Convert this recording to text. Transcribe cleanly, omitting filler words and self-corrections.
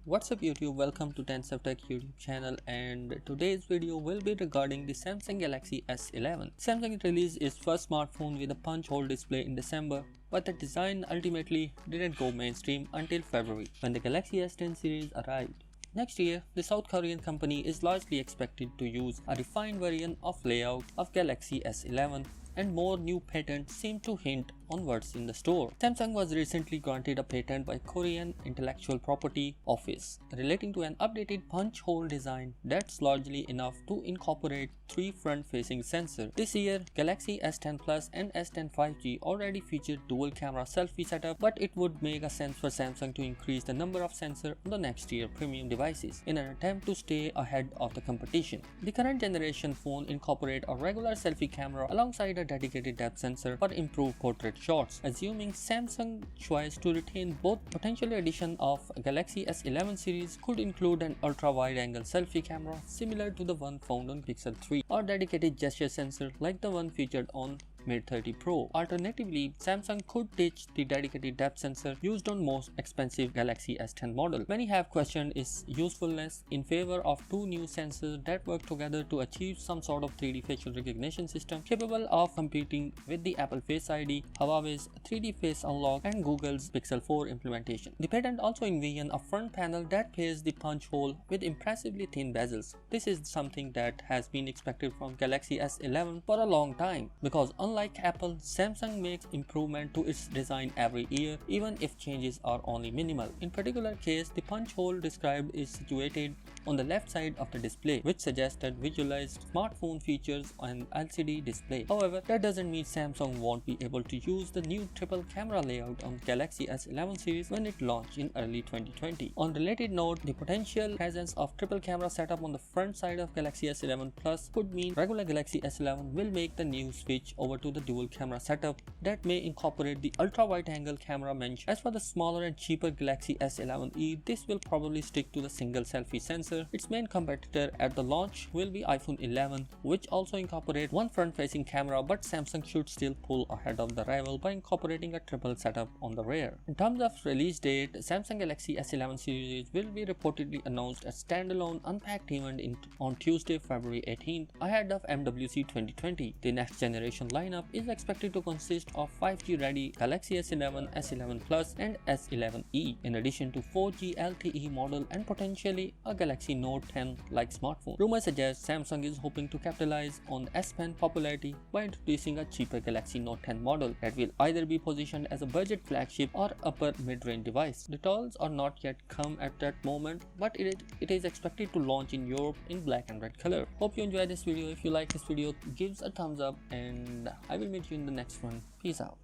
What's up YouTube, welcome to TANSAFTECH YouTube channel, and today's video will be regarding the Samsung Galaxy S11. Samsung released its first smartphone with a punch hole display in December, but the design ultimately didn't go mainstream until February when the Galaxy S10 series arrived. Next year, the South Korean company is largely expected to use a refined version of layout of Galaxy S11, and more new patents seem to hint onwards in the store. Samsung was recently granted a patent by Korean Intellectual Property Office relating to an updated punch hole design that's largely enough to incorporate 3 front-facing sensors. This year, Galaxy S10 Plus and S10 5G already featured dual camera selfie setup, but it would make a sense for Samsung to increase the number of sensors on the next year premium devices in an attempt to stay ahead of the competition. The current generation phone incorporate a regular selfie camera alongside a dedicated depth sensor for improved portrait shots. Assuming Samsung choice to retain both, potential addition of Galaxy S11 series could include an ultra-wide-angle selfie camera similar to the one found on Pixel 3 or dedicated gesture sensor like the one featured on Mate 30 Pro. Alternatively, Samsung could ditch the dedicated depth sensor used on most expensive Galaxy S10 model. Many have questioned its usefulness in favor of 2 new sensors that work together to achieve some sort of 3D facial recognition system capable of competing with the Apple Face ID, Huawei's 3D Face Unlock, and Google's Pixel 4 implementation. The patent also envisions a front panel that pairs the punch hole with impressively thin bezels. This is something that has been expected from Galaxy S11 for a long time, because unlike Apple, Samsung makes improvement to its design every year, even if changes are only minimal. In particular case, the punch hole described is situated on the left side of the display, which suggests that visualized smartphone features on LCD display. However, that doesn't mean Samsung won't be able to use the new triple camera layout on Galaxy S11 series when it launched in early 2020. On related note, the potential presence of triple camera setup on the front side of Galaxy S11 Plus could mean regular Galaxy S11 will make the new switch over to the dual camera setup that may incorporate the ultra wide angle camera mentioned. As for the smaller and cheaper Galaxy S11e, this will probably stick to the single selfie sensor. Its main competitor at the launch will be iPhone 11, which also incorporates one front facing camera, but Samsung should still pull ahead of the rival by incorporating a triple setup on the rear. In terms of release date, Samsung Galaxy S11 series will be reportedly announced as standalone unpacked event on Tuesday, February 18th, ahead of MWC 2020. The next generation lineup is expected to consist of 5G ready Galaxy S11, S11 Plus, and S11e, in addition to 4G LTE model and potentially a Galaxy Note 10 like smartphone. Rumors suggest Samsung is hoping to capitalize on S Pen popularity by introducing a cheaper Galaxy Note 10 model that will either be positioned as a budget flagship or upper mid-range device. Details are not yet come at that moment, but it is expected to launch in Europe in black and red color. Hope you enjoyed this video. If you like this video, give a thumbs up, and I will meet you in the next one. Peace out.